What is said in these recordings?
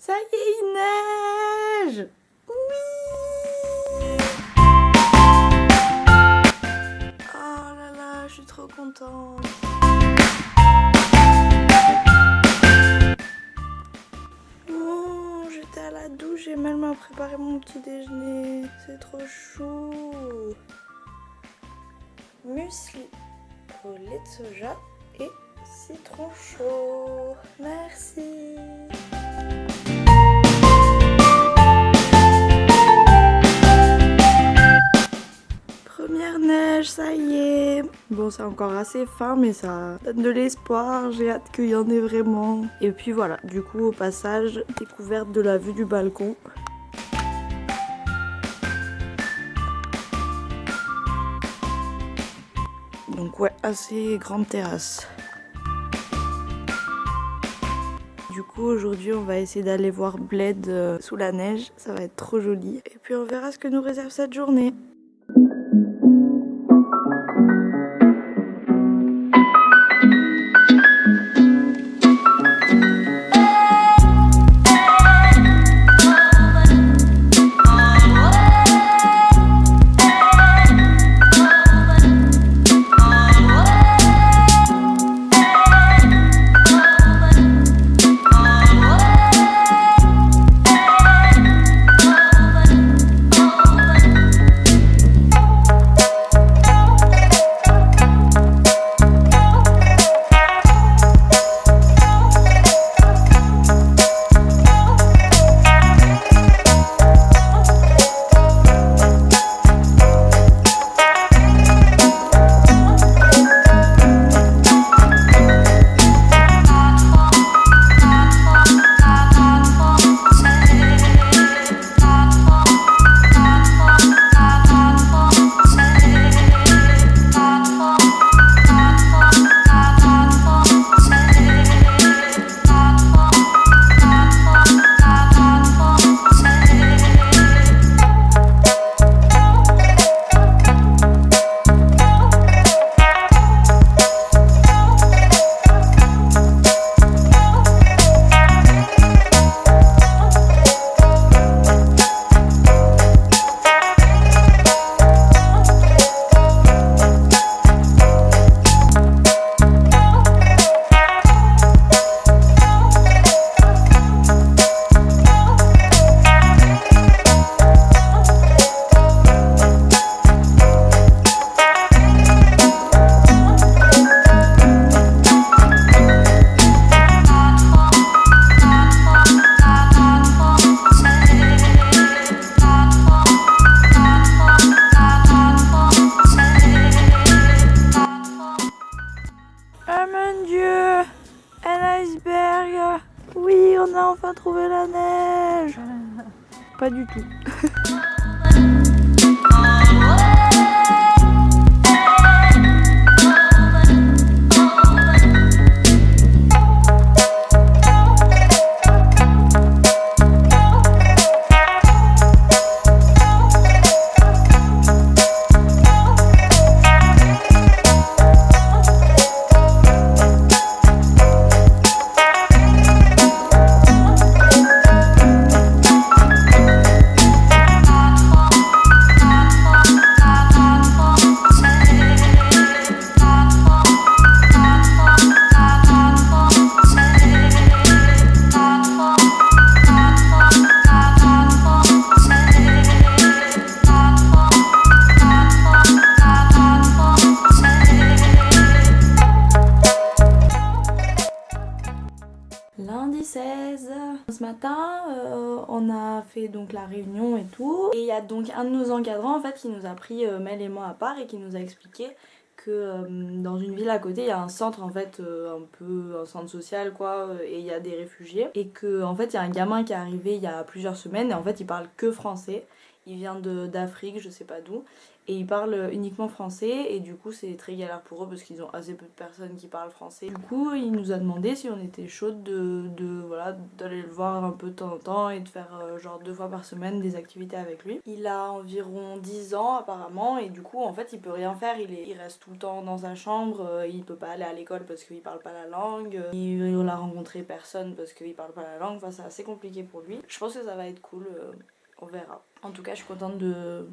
Ça y est, il neige! Oui! Oh là là, je suis trop contente. Oh, j'étais à la douche et Mel m'a préparé mon petit déjeuner. C'est trop chou. Muesli au lait de soja et citron chaud. Merci. Première neige, ça y est. Bon, c'est encore assez fin, mais ça donne de l'espoir. J'ai hâte qu'il y en ait vraiment. Et puis voilà, du coup, au passage, découverte de la vue du balcon. Donc ouais, assez grande terrasse. Du coup, aujourd'hui, on va essayer d'aller voir Bled sous la neige. Ça va être trop joli. Et puis, on verra ce que nous réserve cette journée. Oh mon Dieu! Un iceberg! Oui, on a enfin trouvé la neige! Pas du tout. Lundi 16, ce matin on a fait donc la réunion et tout, et il y a donc un de nos encadrants en fait qui nous a pris Mel et moi à part et qui nous a expliqué que dans une ville à côté il y a un centre en fait un peu un centre social quoi, et il y a des réfugiés, et que en fait il y a un gamin qui est arrivé il y a plusieurs semaines et en fait il parle que français, il vient d'Afrique, je sais pas d'où, et ils parlent uniquement français et du coup c'est très galère pour eux parce qu'ils ont assez peu de personnes qui parlent français. Du coup il nous a demandé si on était chaude voilà, d'aller le voir un peu de temps en temps et de faire genre 2 fois par semaine des activités avec lui. Il a environ 10 ans apparemment et du coup en fait il peut rien faire, il reste tout le temps dans sa chambre, il peut pas aller à l'école parce qu'il parle pas la langue, il a rencontré personne parce qu'il parle pas la langue, enfin c'est assez compliqué pour lui. Je pense que ça va être cool, on verra. En tout cas je suis contente de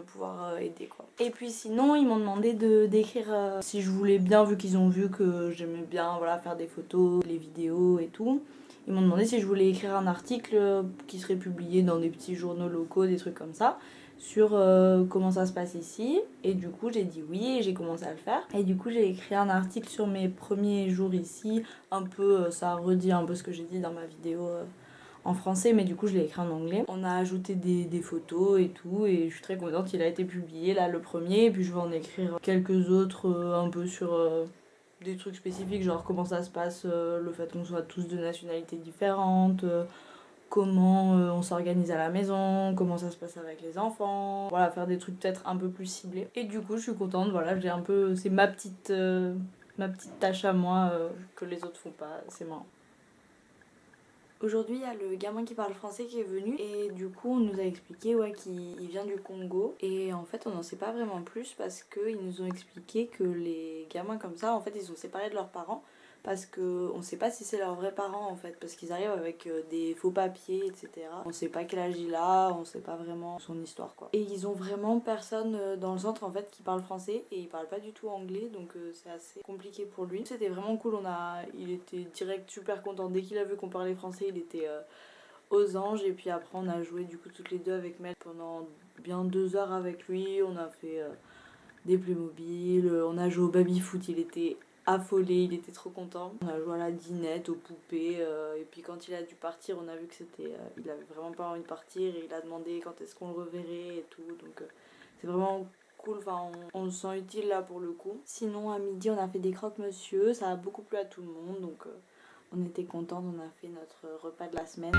pouvoir aider quoi. Et puis sinon ils m'ont demandé d'écrire si je voulais bien, vu qu'ils ont vu que j'aimais bien voilà, faire des photos, les vidéos et tout. Ils m'ont demandé si je voulais écrire un article qui serait publié dans des petits journaux locaux, des trucs comme ça, sur comment ça se passe ici. Et du coup j'ai dit oui et j'ai commencé à le faire. Et du coup j'ai écrit un article sur mes premiers jours ici, un peu, ça redit un peu ce que j'ai dit dans ma vidéo en français, mais du coup je l'ai écrit en anglais. On a ajouté des photos et tout et je suis très contente, il a été publié là le premier et puis je vais en écrire quelques autres un peu sur des trucs spécifiques, genre comment ça se passe, le fait qu'on soit tous de nationalités différentes, comment on s'organise à la maison, comment ça se passe avec les enfants, voilà, faire des trucs peut-être un peu plus ciblés. Et du coup je suis contente, voilà, j'ai un peu, c'est ma petite tâche à moi que les autres font pas, c'est marrant. Aujourd'hui, il y a le gamin qui parle français qui est venu et du coup, on nous a expliqué qu'il vient du Congo. Et en fait, on n'en sait pas vraiment plus parce qu'ils nous ont expliqué que les gamins comme ça, en fait, ils sont séparés de leurs parents parce qu'on ne sait pas si c'est leurs vrais parents en fait, parce qu'ils arrivent avec des faux papiers, etc. On ne sait pas quel âge il a, on ne sait pas vraiment son histoire quoi. Et ils ont vraiment personne dans le centre en fait qui parle français et il parle pas du tout anglais, donc c'est assez compliqué pour lui. C'était vraiment cool, il était direct super content. Dès qu'il a vu qu'on parlait français, il était aux anges. Et puis après on a joué du coup toutes les deux avec Mel pendant bien 2 heures avec lui. On a fait des Playmobil, on a joué au baby foot, il était affolé, il était trop content. On a joué à la dinette, aux poupées, et puis quand il a dû partir, on a vu que il avait vraiment pas envie de partir et il a demandé quand est-ce qu'on le reverrait et tout, donc c'est vraiment cool, enfin on le sent utile là pour le coup. Sinon à midi on a fait des croque-monsieur, ça a beaucoup plu à tout le monde, donc on était contents, on a fait notre repas de la semaine.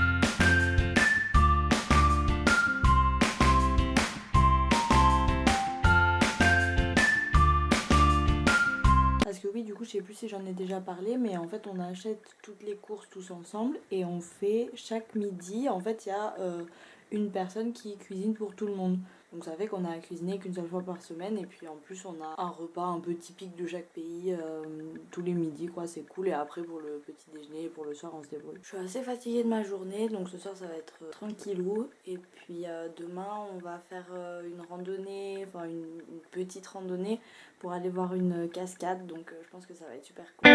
Parce que oui, du coup, je sais plus si j'en ai déjà parlé, mais en fait, on achète toutes les courses tous ensemble et on fait chaque midi. En fait, il y a une personne qui cuisine pour tout le monde. Donc ça fait qu'on a à cuisiner qu'une seule fois par semaine et puis en plus, on a un repas un peu typique de chaque pays tous les midis, quoi. C'est cool. Et après, pour le petit déjeuner et pour le soir, on se débrouille. Je suis assez fatiguée de ma journée, donc ce soir, ça va être tranquillou. Et puis demain, on va faire une randonnée, enfin une petite randonnée pour aller voir une cascade, donc je pense que ça va être super cool.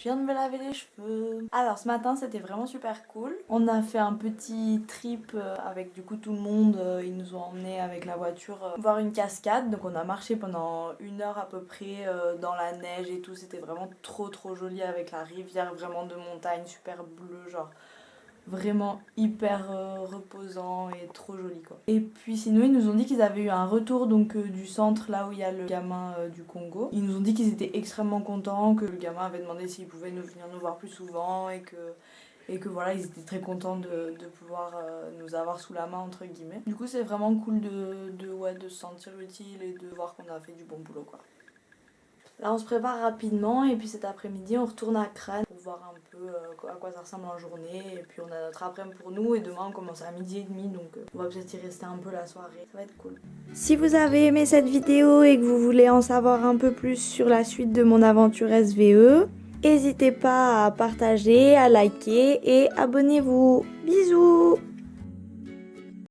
Je viens de me laver les cheveux. Alors ce matin c'était vraiment super cool. On a fait un petit trip avec du coup tout le monde. Ils nous ont emmenés avec la voiture voir une cascade. Donc on a marché pendant 1 heure à peu près dans la neige et tout. C'était vraiment trop joli avec la rivière vraiment de montagne super bleue, genre vraiment hyper reposant et trop joli quoi. Et puis sinon ils nous ont dit qu'ils avaient eu un retour donc du centre là où il y a le gamin du Congo. Ils nous ont dit qu'ils étaient extrêmement contents, que le gamin avait demandé s'il pouvait venir nous voir plus souvent et que voilà, ils étaient très contents de pouvoir nous avoir sous la main entre guillemets. Du coup c'est vraiment cool de se sentir utile et de voir qu'on a fait du bon boulot quoi. Là on se prépare rapidement et puis cet après-midi on retourne à Crâne pour voir un peu à quoi ça ressemble en journée. Et puis on a notre après-midi pour nous et demain on commence à 12h30 donc on va peut-être y rester un peu la soirée. Ça va être cool. Si vous avez aimé cette vidéo et que vous voulez en savoir un peu plus sur la suite de mon aventure SVE, n'hésitez pas à partager, à liker et abonnez-vous. Bisous!